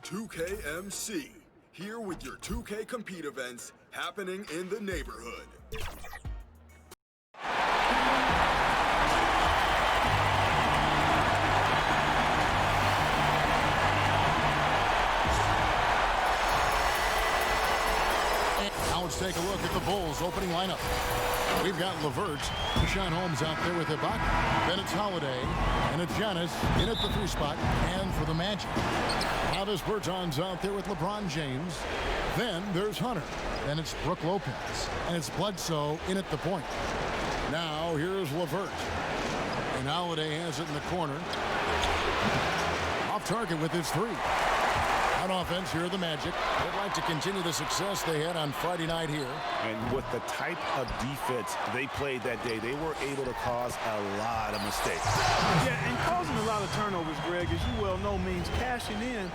2KMC, here with your 2K Compete events happening in the neighborhood. Now let's take a look at the Bulls' opening lineup. We've got LeVert, Deshaun Holmes out there with Ibaka, then it's Holiday, and it's Giannis in at the 3 spot, and for the Magic. Travis Bertans out there with LeBron James. Then there's Hunter. Then it's Brook Lopez. And it's Bledsoe in at the point. Now here's LeVert. And Holiday has it in the corner. Off target with his 3. On offense, here are the Magic. They'd like to continue the success they had on Friday night here. And with the type of defense they played that day, they were able to cause a lot of mistakes. Yeah, and causing a lot of turnovers, Greg, as you well know, means cashing in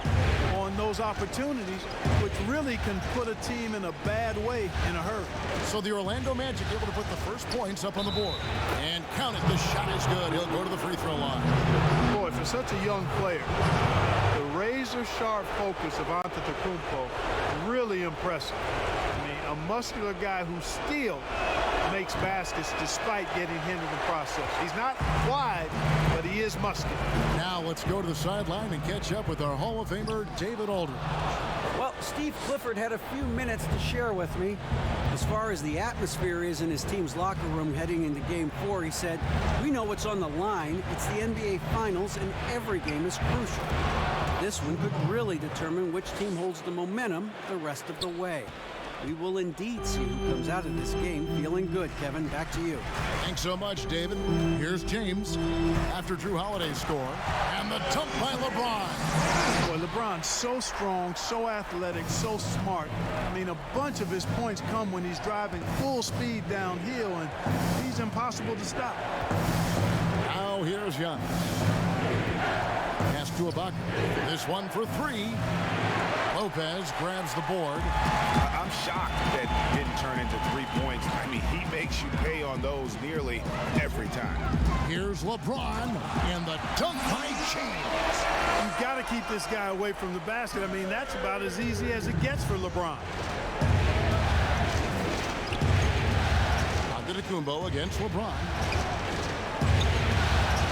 on those opportunities, which really can put a team in a bad way in a hurry. So the Orlando Magic able to put the first points up on the board. And count it, the shot is good. He'll go to the free throw line. Boy, for such a young player, the razor-sharp focus of Antetokounmpo, really impressive. I mean, a muscular guy who still makes baskets despite getting hit in the process. He's not wide, but he is muscular. Now let's go to the sideline and catch up with our Hall of Famer, David Aldridge. Well, Steve Clifford had a few minutes to share with me. As far as the atmosphere is in his team's locker room heading into Game 4, he said, "We know what's on the line. It's the NBA Finals, and every game is crucial. This one could really determine which team holds the momentum the rest of the way. We will indeed see who comes out of this game feeling good." Kevin, back to you. Thanks so much, David. Here's James after Drew Holiday's score. And the dunk by LeBron. Boy, LeBron's so strong, so athletic, so smart. I mean, a bunch of his points come when he's driving full speed downhill, and he's impossible to stop. Now here's Giannis. Pass to Ibaka. This one for 3. Lopez grabs the board. I'm shocked that didn't turn into 3 points. I mean, he makes you pay on those nearly every time. Here's LeBron and the dunk by James. You've got to keep this guy away from the basket. I mean, that's about as easy as it gets for LeBron. Antetokounmpo against LeBron.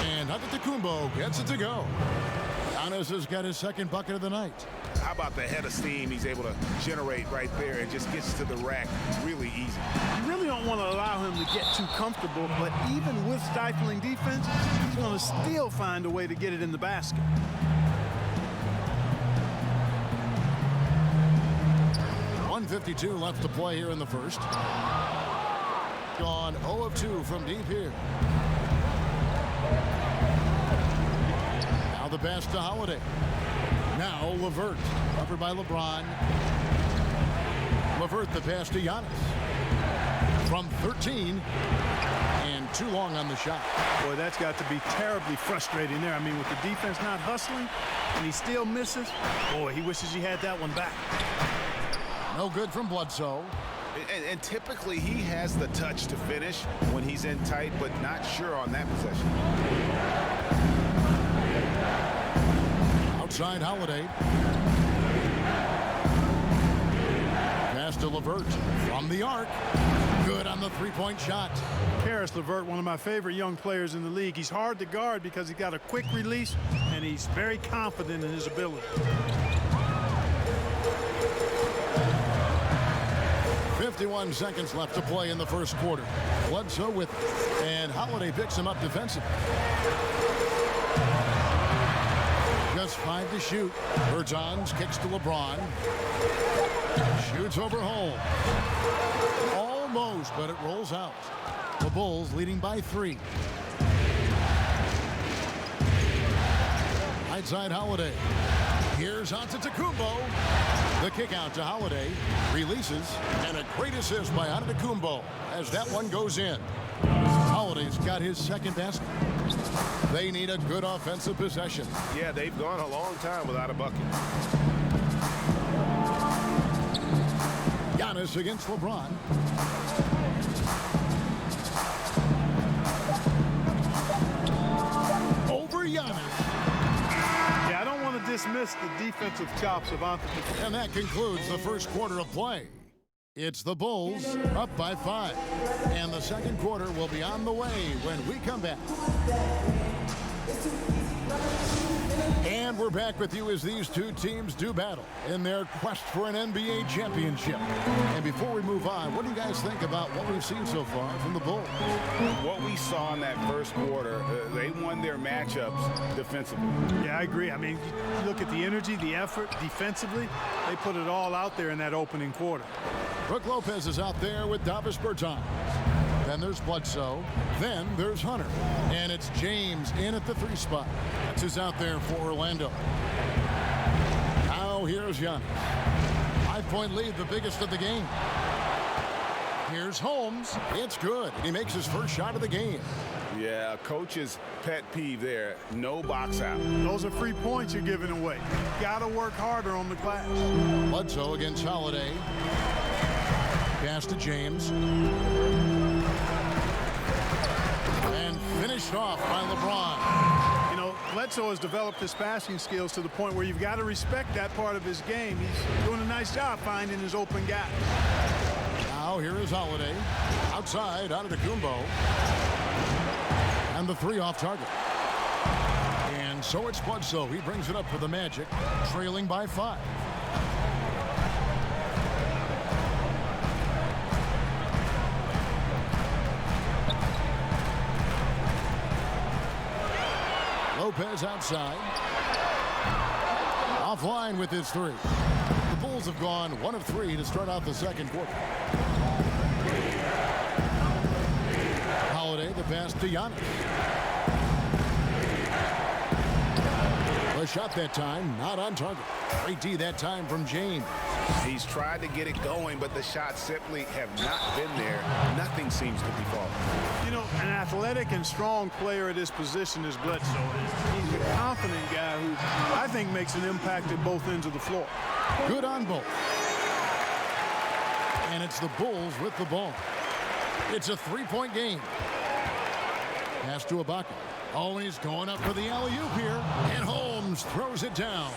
And Antetokounmpo gets it to go. Giannis has got his second bucket of the night. How about the head of steam he's able to generate right there and just gets to the rack really easy. You really don't want to allow him to get too comfortable, but even with stifling defense, he's going to still find a way to get it in the basket. .152 left to play here in the first. Gone 0 of 2 from deep here. Now the pass to Holiday. Now LeVert, covered by LeBron. LeVert, the pass to Giannis. From 13, and too long on the shot. Boy, that's got to be terribly frustrating there. I mean, with the defense not hustling, and he still misses, boy, he wishes he had that one back. No good from Bledsoe. And typically he has the touch to finish when he's in tight, but not sure on that possession. Outside Holiday. Pass to LeVert from the arc. Good on the three-point shot. Caris LeVert, one of my favorite young players in the league. He's hard to guard because he's got a quick release, and he's very confident in his ability. 51 seconds left to play in the first quarter. Bledsoe with it, and Holiday picks him up defensively. Just 5 to shoot. Bertans kicks to LeBron. Shoots over Holmes. Almost, but it rolls out. The Bulls leading by 3. Right side Holiday. Here's Antetokounmpo. The kick out to Holiday. Releases. And a great assist by Antetokounmpo as that one goes in. Holiday's got his second basket. They need a good offensive possession. Yeah, they've gone a long time without a bucket. Giannis against LeBron. Over Giannis. dismiss the defensive chops of Antetokounmpo. And that concludes the first quarter of play. It's the Bulls up by 5. And the second quarter will be on the way when we come back. And we're back with you as these two teams do battle in their quest for an NBA championship. And before we move on, what do you guys think about what we've seen so far from the Bulls? What we saw in that first quarter, they won their matchups defensively. Yeah, I agree. I mean, you look at the energy, the effort defensively, they put it all out there in that opening quarter. Brook Lopez is out there with Davis Bertans. Then there's Bledsoe. Then there's Hunter. And it's James in at the 3 spot. That's who's out there for Orlando. Now here's Giannis. 5-point lead, the biggest of the game. Here's Holmes. It's good. He makes his first shot of the game. Yeah, coach's pet peeve there. No box out. Those are free points you're giving away. You've got to work harder on the glass. Bledsoe against Holiday. Pass to James. And finished off by LeBron. You know, Bledsoe has developed his passing skills to the point where you've got to respect that part of his game. He's doing a nice job finding his open guy. Now here is Holiday. Outside, Antetokounmpo. And the 3 off target. And so it's Bledsoe. He brings it up for the Magic, trailing by 5. Lopez outside. Offline with his 3. The Bulls have gone 1 of 3 to start out the second quarter. Holiday, the pass to Giannis. A shot that time, not on target. Great D that time from James. He's tried to get it going, but the shots simply have not been there. Nothing seems to be falling. You know, an athletic and strong player at his position is Bledsoe. He's a confident guy who I think makes an impact at both ends of the floor. Good on both. And it's the Bulls with the ball. It's a 3-point game. Pass to Ibaka. Always going up for the alley-oop here. And Holmes throws it down.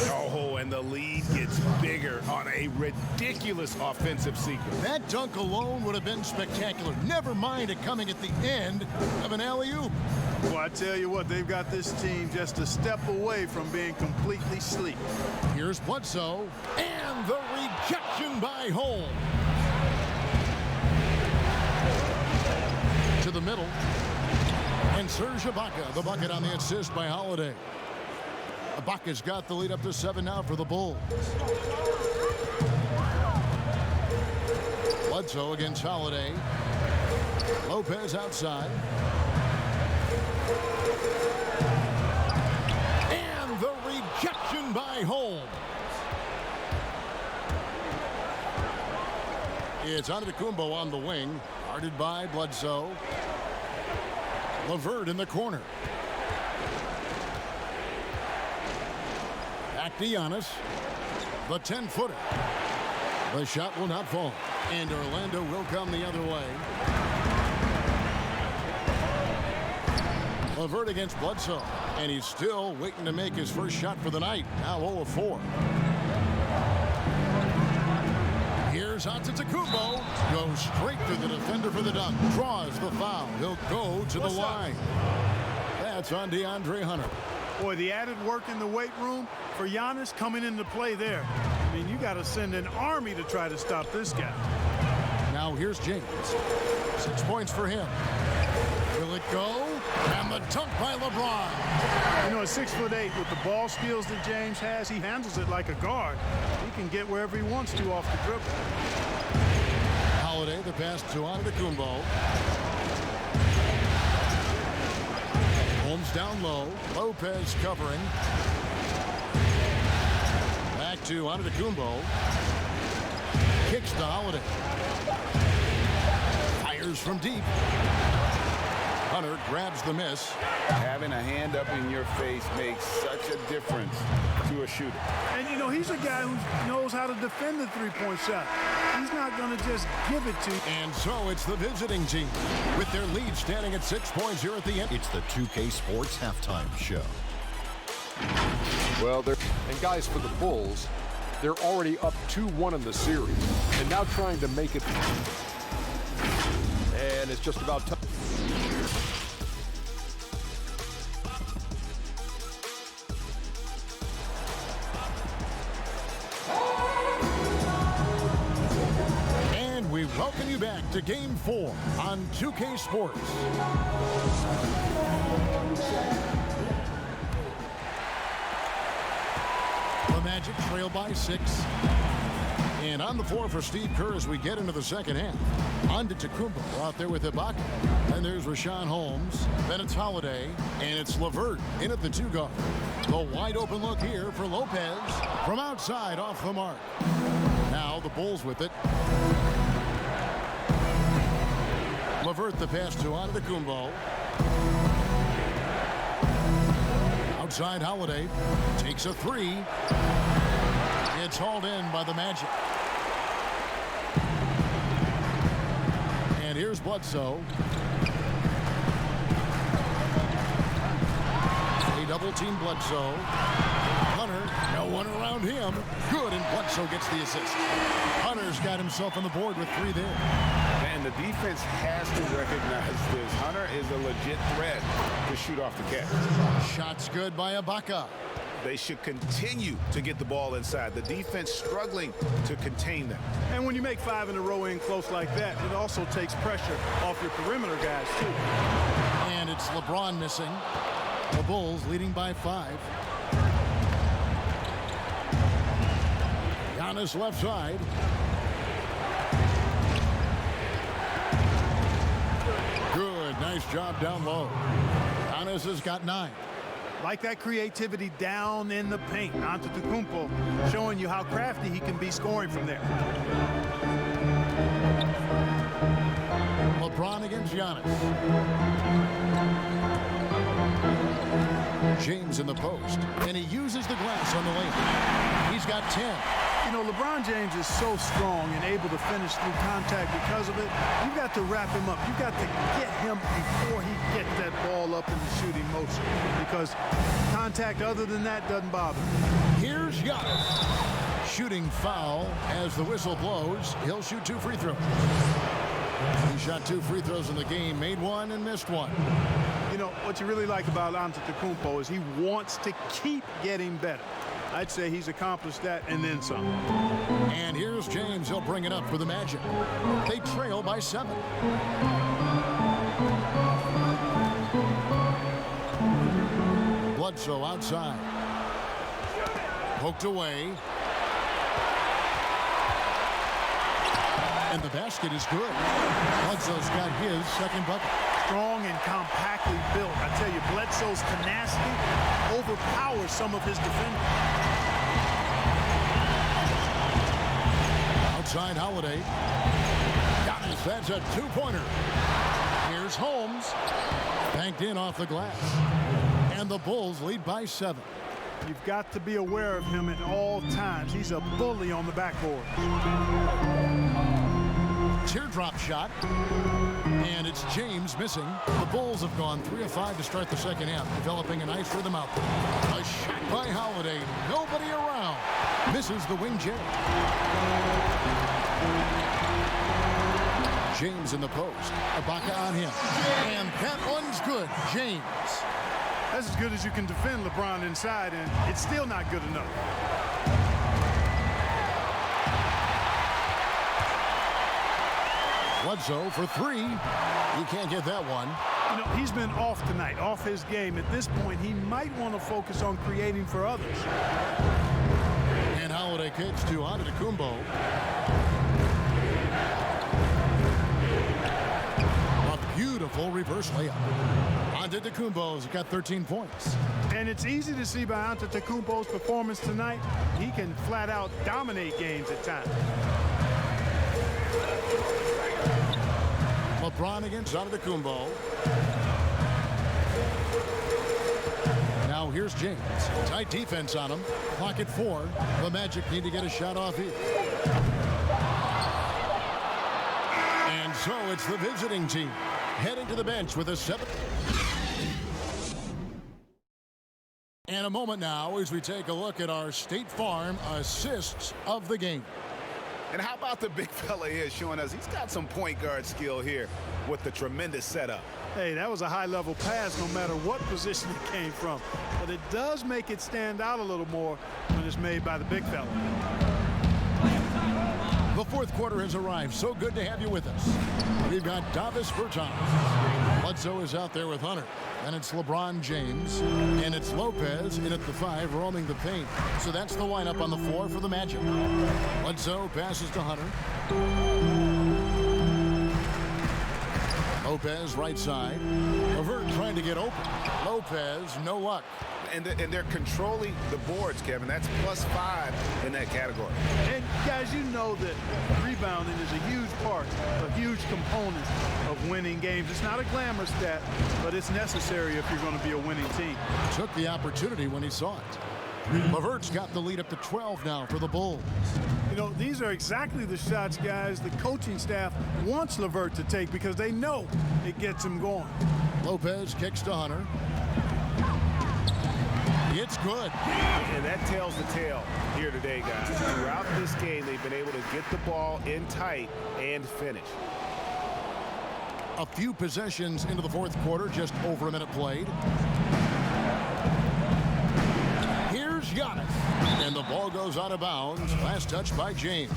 Oh, and the lead gets bigger on a ridiculous offensive sequence. That dunk alone would have been spectacular. Never mind it coming at the end of an alley-oop. Well, I tell you what, they've got this team just a step away from being completely sleep. Here's Bledsoe. And the rejection by Holmes. To the middle. And Serge Ibaka, the bucket on the assist by Holiday. Ibaka's got the lead up to 7 now for the Bulls. Bledsoe against Holiday. Lopez outside. And the rejection by Holmes. It's Antetokounmpo on the wing. Guarded by Bledsoe. LeVert in the corner. Back to Giannis. The 10-footer. The shot will not fall. And Orlando will come the other way. LeVert against Bledsoe. And he's still waiting to make his first shot for the night. Now 0 of 4. Here's Antetokounmpo. Goes straight to the defender for the dunk. Draws the foul. He'll go to the line. That's on DeAndre Hunter. Boy, the added work in the weight room for Giannis coming into play there. I mean, you got to send an army to try to stop this guy. Now here's James. 6 points for him. Will it go? And the dunk by LeBron. You know, at 6'8", with the ball skills that James has, he handles it like a guard. He can get wherever he wants to off the dribble. Holiday, the pass to Antetokounmpo. Holmes down low. Lopez covering. Back to Antetokounmpo. Kicks to Holiday. Fires from deep. Hunter grabs the miss. Having a hand up in your face makes such a difference to a shooter. And, you know, he's a guy who knows how to defend the three-point shot. He's not going to just give it to you. And so it's the visiting team with their lead standing at 6 points here at the end. It's the 2K Sports Halftime Show. Well, and guys, for the Bulls, they're already up 2-1 in the series, and now trying to make it. And it's just about time. And we welcome you back to Game 4 on 2K Sports. The Magic trail by 6. And on the floor for Steve Kerr as we get into the second half. On to Tacumbo out there with Ibaka. And there's Rashawn Holmes. Then it's Holiday. And it's LeVert in at the 2 guard. The wide open look here for Lopez. From outside off the mark. Now the Bulls with it. LeVert the pass to Antetokounmpo. Outside Holiday takes a 3. It's hauled in by the Magic. And here's Bledsoe. They double team Bledsoe. Hunter, no one around him. Good, and Bledsoe gets the assist. Hunter's got himself on the board with 3 there. And the defense has to recognize this. Hunter is a legit threat to shoot off the catch. Shots good by Ibaka. They should continue to get the ball inside. The defense struggling to contain them. And when you make 5 in a row in close like that, it also takes pressure off your perimeter guys, too. And it's LeBron missing. The Bulls leading by 5. Giannis left side. Good, nice job down low. Giannis has got 9. Like that creativity down in the paint. Antetokounmpo showing you how crafty he can be scoring from there. LeBron against Giannis. James in the post, and he uses the glass on the lane. He's got 10. You know, LeBron James is so strong and able to finish through contact because of it. You've got to wrap him up. You've got to get him before he gets that ball up in the shooting motion, because contact other than that doesn't bother him. Here's Giannis. Shooting foul as the whistle blows. He'll shoot 2 free throws. He shot 2 free throws in the game, made 1 and missed 1. You know, what you really like about Antetokounmpo is he wants to keep getting better. I'd say he's accomplished that and then some. And here's James. He'll bring it up for the Magic. They trail by 7. Bledsoe outside. Poked away. And the basket is good. Bledsoe's got his second bucket. Strong and compactly built. I tell you, Bledsoe's tenacity overpowers some of his defenders. Outside Holiday. Giannis, that's a 2-pointer. Here's Holmes. Banked in off the glass. And the Bulls lead by 7. You've got to be aware of him at all times. He's a bully on the backboard. Teardrop shot. And it's James missing. The Bulls have gone 3 of 5 to start the second half, developing a nice rhythm out there. A shot by Holiday. Nobody around. Misses the wing J. James in the post. Ibaka on him. And that one's good. James. That's as good as you can defend LeBron inside, and it's still not good enough. Bledsoe for 3. He can't get that one. You know, he's been off tonight, off his game. At this point, he might want to focus on creating for others. And Holiday kicks to Antetokounmpo. A beautiful reverse layup. Antetokounmpo's got 13 points. And it's easy to see by Antetokounmpo's performance tonight, he can flat out dominate games at times. LeBron against Antetokounmpo. Now here's James. Tight defense on him. Clock at 4. The Magic need to get a shot off here. And so it's the visiting team heading to the bench with a 7. And a moment now as we take a look at our State Farm assists of the game. And how about the big fella here showing us he's got some point guard skill here with the tremendous setup. Hey, that was a high-level pass no matter what position it came from. But it does make it stand out a little more when it's made by the big fella. The fourth quarter has arrived. So good to have you with us. We've got Davis Bertans. Bledsoe is out there with Hunter. And it's LeBron James. And it's Lopez in at the 5 roaming the paint. So that's the lineup on the floor for the Magic. Bledsoe passes to Hunter. Lopez right side. Levert trying to get open. Lopez, no luck. And they're controlling the boards, Kevin. That's +5 in that category. And guys, you know that rebounding is a huge part, a huge component of winning games. It's not a glamour stat, but it's necessary if you're going to be a winning team. Took the opportunity when he saw it. Levert's got the lead up to 12 now for the Bulls. You know, these are exactly the shots, guys, the coaching staff wants Levert to take because they know it gets him going. Lopez kicks to Hunter. It's good. And that tells the tale here today, guys. Throughout this game, they've been able to get the ball in tight and finish. A few possessions into the fourth quarter, just over a minute played. Here's Giannis. And the ball goes out of bounds. Last touch by James.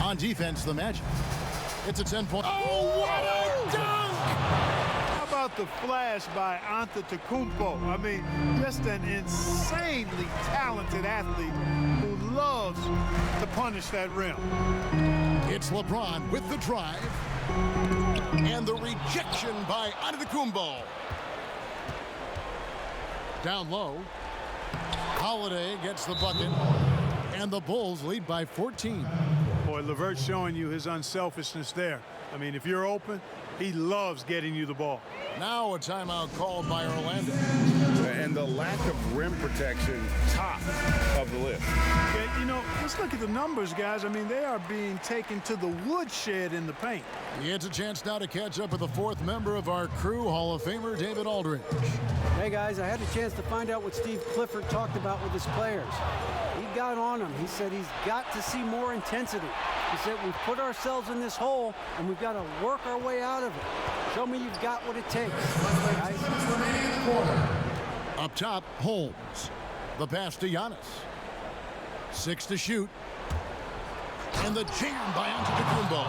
On defense, the Magic. It's a 10-point. Oh, what a dunk! How about the flash by Antetokounmpo? I mean, just an insanely talented athlete who loves to punish that rim. It's LeBron with the drive. And the rejection by Antetokounmpo. Down low. Holiday gets the bucket. And the Bulls lead by 14. Boy, Levert's showing you his unselfishness there. I mean, if you're open, he loves getting you the ball. Now a timeout called by Orlando. And the lack of rim protection, top of the list. Yeah, you know, let's look at the numbers, guys. I mean, they are being taken to the woodshed in the paint. It's a chance now to catch up with the fourth member of our crew, Hall of Famer David Aldridge. Hey, guys, I had a chance to find out what Steve Clifford talked about with his players. He got on them. He said he's got to see more intensity. He said we've put ourselves in this hole, and we've got to work our way out of it. Show me you've got what it takes, guys. Up top, Holmes. The pass to Giannis. 6 to shoot. And the jam by Antetokounmpo.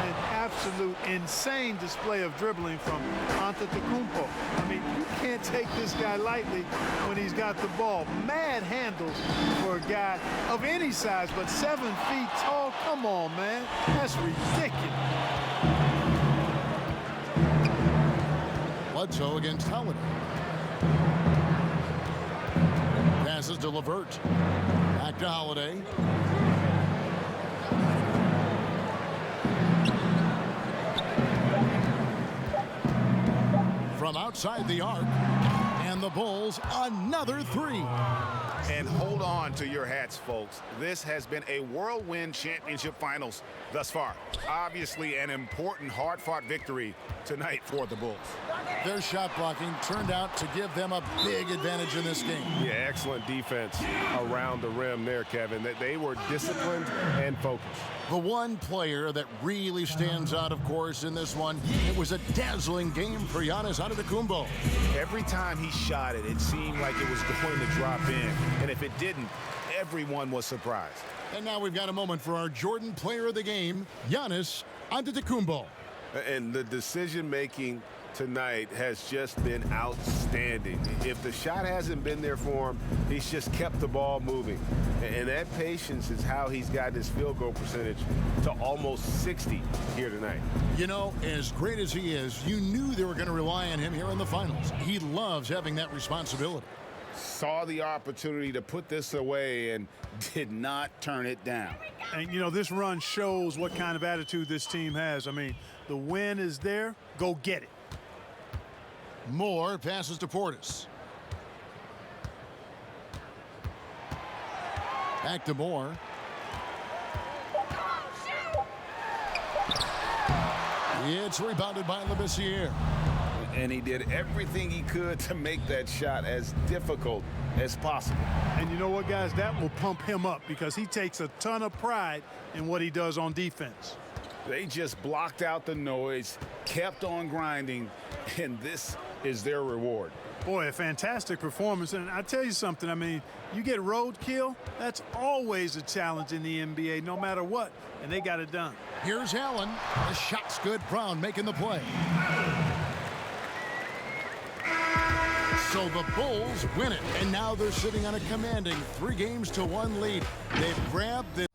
An absolute insane display of dribbling from Antetokounmpo. I mean, you can't take this guy lightly when he's got the ball. Mad handles for a guy of any size, but 7 feet tall. Come on, man. That's ridiculous. Bledsoe against Holiday. Passes to Levert. Back to Holiday. From outside the arc. And the Bulls, another 3. And hold on to your hats, folks. This has been a whirlwind championship finals thus far. Obviously an important, hard-fought victory tonight for the Bulls. Their shot blocking turned out to give them a big advantage in this game. Yeah, excellent defense around the rim there, Kevin. They were disciplined and focused. The one player that really stands out, of course, in this one, it was a dazzling game for Giannis Antetokounmpo. Every time he shot it, it seemed like it was going to drop in. And if it didn't, everyone was surprised. And now we've got a moment for our Jordan player of the game, Giannis Antetokounmpo. And the decision-making tonight has just been outstanding. If the shot hasn't been there for him, he's just kept the ball moving. And that patience is how he's gotten his field goal percentage to almost 60 here tonight. You know, as great as he is, you knew they were going to rely on him here in the finals. He loves having that responsibility. Saw the opportunity to put this away and did not turn it down. And, you know, this run shows what kind of attitude this team has. I mean, the win is there. Go get it. Moore passes to Portis. Back to Moore. It's rebounded by Labissiere. And he did everything he could to make that shot as difficult as possible. And you know what, guys? That will pump him up because he takes a ton of pride in what he does on defense. They just blocked out the noise, kept on grinding, and this is their reward. Boy, a fantastic performance. And I tell you something, I mean, you get roadkill, that's always a challenge in the NBA, no matter what, and they got it done. Here's Allen. The shot's good. Brown making the play. So the Bulls win it, and now they're sitting on a commanding 3-1 lead. They've grabbed this